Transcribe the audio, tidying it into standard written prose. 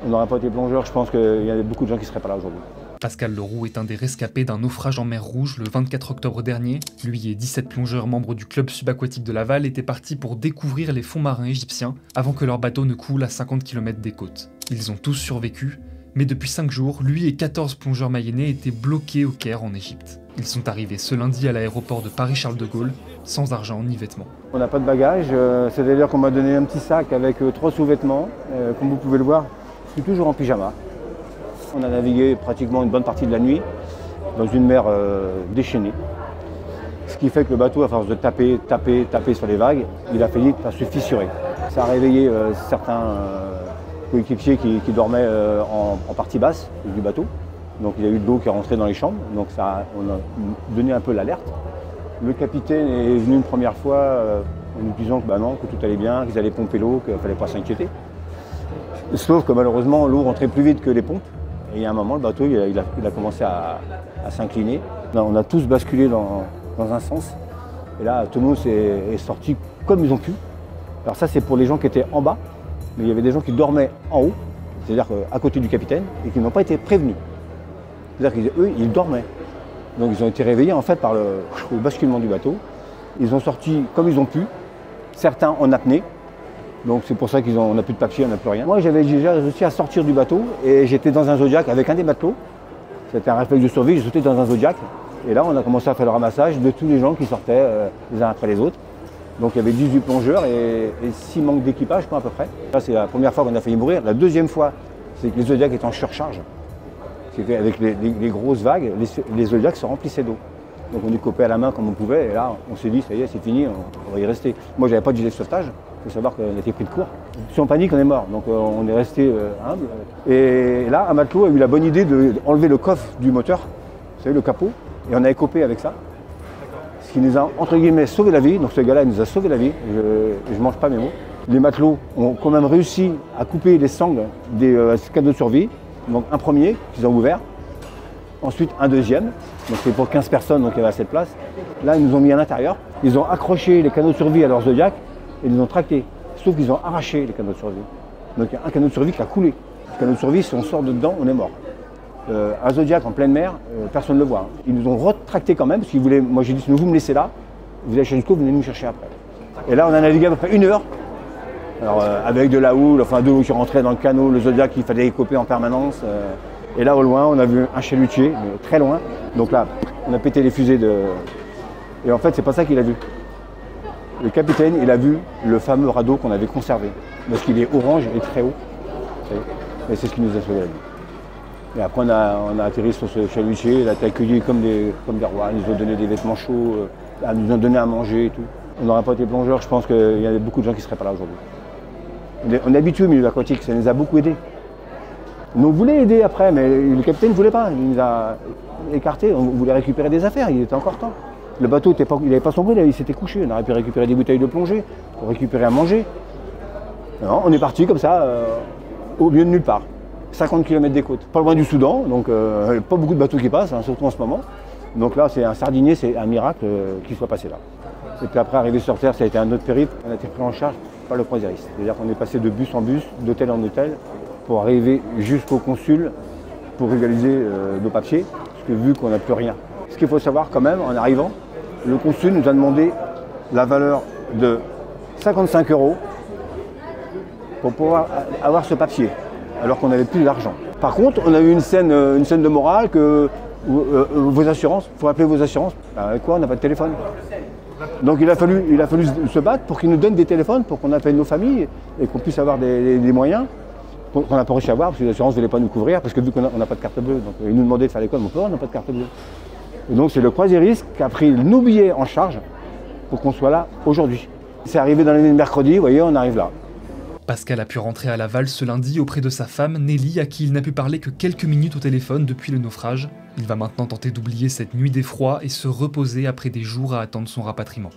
On n'aurait pas été plongeur, je pense qu'il y a beaucoup de gens qui ne seraient pas là aujourd'hui. Pascal Leroux est un des rescapés d'un naufrage en mer Rouge le 24 octobre dernier. Lui et 17 plongeurs membres du club subaquatique de Laval étaient partis pour découvrir les fonds marins égyptiens avant que leur bateau ne coule à 50 km des côtes. Ils ont tous survécu, mais depuis 5 jours, lui et 14 plongeurs mayennais étaient bloqués au Caire en Égypte. Ils sont arrivés ce lundi à l'aéroport de Paris-Charles de Gaulle, sans argent ni vêtements. On n'a pas de bagages, c'est-à-dire qu'on m'a donné un petit sac avec 3 sous-vêtements, comme vous pouvez le voir. Je suis toujours en pyjama. On a navigué pratiquement une bonne partie de la nuit dans une mer déchaînée. Ce qui fait que le bateau, à force de taper sur les vagues, il a failli se fissurer. Ça a réveillé certains coéquipiers qui dormaient en partie basse du bateau. Donc il y a eu de l'eau qui est rentrée dans les chambres, donc on a donné un peu l'alerte. Le capitaine est venu une première fois en nous disant que, non, que tout allait bien, qu'ils allaient pomper l'eau, qu'il ne fallait pas s'inquiéter. Sauf que malheureusement, l'eau rentrait plus vite que les pompes. Et il y a un moment, le bateau il a commencé à s'incliner. On a tous basculé dans un sens. Et là, tout le monde est sorti comme ils ont pu. Alors ça, c'est pour les gens qui étaient en bas. Mais il y avait des gens qui dormaient en haut, c'est-à-dire à côté du capitaine, et qui n'ont pas été prévenus. C'est-à-dire qu'eux, ils dormaient. Donc ils ont été réveillés en fait par le basculement du bateau. Ils ont sorti comme ils ont pu, certains en apnée. Donc c'est pour ça qu'on n'a plus de papier, on n'a plus rien. Moi j'avais déjà réussi à sortir du bateau et j'étais dans un Zodiac avec un des matelots. C'était un réflexe de survie, j'ai sauté dans un Zodiac. Et là on a commencé à faire le ramassage de tous les gens qui sortaient les uns après les autres. Donc il y avait 18 plongeurs et 6 manques d'équipage à peu près. Ça c'est la première fois qu'on a failli mourir. La deuxième fois, c'est que les Zodiacs étaient en surcharge. Avec les grosses vagues, les Zodiacs se remplissaient d'eau. Donc on découpait à la main comme on pouvait et là on s'est dit ça y est c'est fini, on va y rester. Moi j'avais pas de gilet de sauvetage, il faut savoir qu'on a été pris de court. Si on panique on est mort, donc on est resté humble. Et là un matelot a eu la bonne idée d'enlever le coffre du moteur, vous savez le capot, et on a écopé avec ça. Ce qui nous a entre guillemets sauvé la vie, donc ce gars-là nous a sauvé la vie, je mange pas mes mots. Les matelots ont quand même réussi à couper les sangles des canaux de survie, donc un premier qu'ils ont ouvert, ensuite un deuxième, donc c'est pour 15 personnes, donc il y avait assez de place. Là, ils nous ont mis à l'intérieur, ils ont accroché les canaux de survie à leur Zodiac et ils les ont tractés. Sauf qu'ils ont arraché les canaux de survie. Donc il y a un canot de survie qui a coulé. Le canot de survie, si on sort de dedans, on est mort. Un Zodiac en pleine mer, personne ne le voit. Ils nous ont retracté quand même, parce qu'ils voulaient, moi j'ai dit, si vous me laissez là, vous allez jusqu'au, vous venez nous chercher après. Et là, on a navigué à peu près 1 heure, alors, avec de la houle, enfin de l'eau qui rentrait dans le canot, le Zodiac qu'il fallait écoper en permanence. Et là, au loin, on a vu un chalutier, mais très loin. Donc là, on a pété les fusées de... Et en fait, c'est pas ça qu'il a vu. Le capitaine, il a vu le fameux radeau qu'on avait conservé. Parce qu'il est orange et très haut. Et c'est ce qui nous a sauvé la vie. Et après, on a atterri sur ce chalutier. Il a été accueilli comme des rois. Ils nous ont donné des vêtements chauds, ils nous ont donné à manger et tout. On n'aurait pas été plongeur, je pense qu'il y a beaucoup de gens qui ne seraient pas là aujourd'hui. On est habitué au milieu aquatique, ça nous a beaucoup aidés. Nous, on voulait aider après, mais le capitaine ne voulait pas. Il nous a écartés, on voulait récupérer des affaires, il était encore temps. Le bateau, il n'avait pas sombré, il s'était couché. On aurait pu récupérer des bouteilles de plongée, pour récupérer à manger. Non, on est parti comme ça, au milieu de nulle part. 50 km des côtes, pas loin du Soudan, donc pas beaucoup de bateaux qui passent, hein, surtout en ce moment. Donc là, c'est un sardinier, c'est un miracle qu'il soit passé là. Et puis après, arriver sur Terre, ça a été un autre périple. On a été pris en charge par le croisiériste. C'est-à-dire qu'on est passé de bus en bus, d'hôtel en hôtel, pour arriver jusqu'au consul pour régulariser nos papiers, parce que vu qu'on n'a plus rien. Ce qu'il faut savoir quand même, en arrivant, le consul nous a demandé la valeur de 55 € pour pouvoir avoir ce papier, alors qu'on n'avait plus d'argent. Par contre, on a eu une scène de morale que vos assurances, il faut appeler vos assurances. Avec quoi? On n'a pas de téléphone. Donc il a fallu se battre pour qu'ils nous donnent des téléphones, pour qu'on appelle nos familles et qu'on puisse avoir des moyens qu'on n'a pas réussi à avoir, parce que les assurances ne voulaient pas nous couvrir, parce que vu qu'on n'a pas de carte bleue, donc ils nous demandaient de faire l'école, mais on n'a pas de carte bleue. Et donc c'est le croisiériste qui a pris nos billets en charge pour qu'on soit là aujourd'hui. C'est arrivé dans l'année de mercredi, vous voyez, on arrive là. Pascal a pu rentrer à Laval ce lundi auprès de sa femme Nelly, à qui il n'a pu parler que quelques minutes au téléphone depuis le naufrage. Il va maintenant tenter d'oublier cette nuit d'effroi et se reposer après des jours à attendre son rapatriement.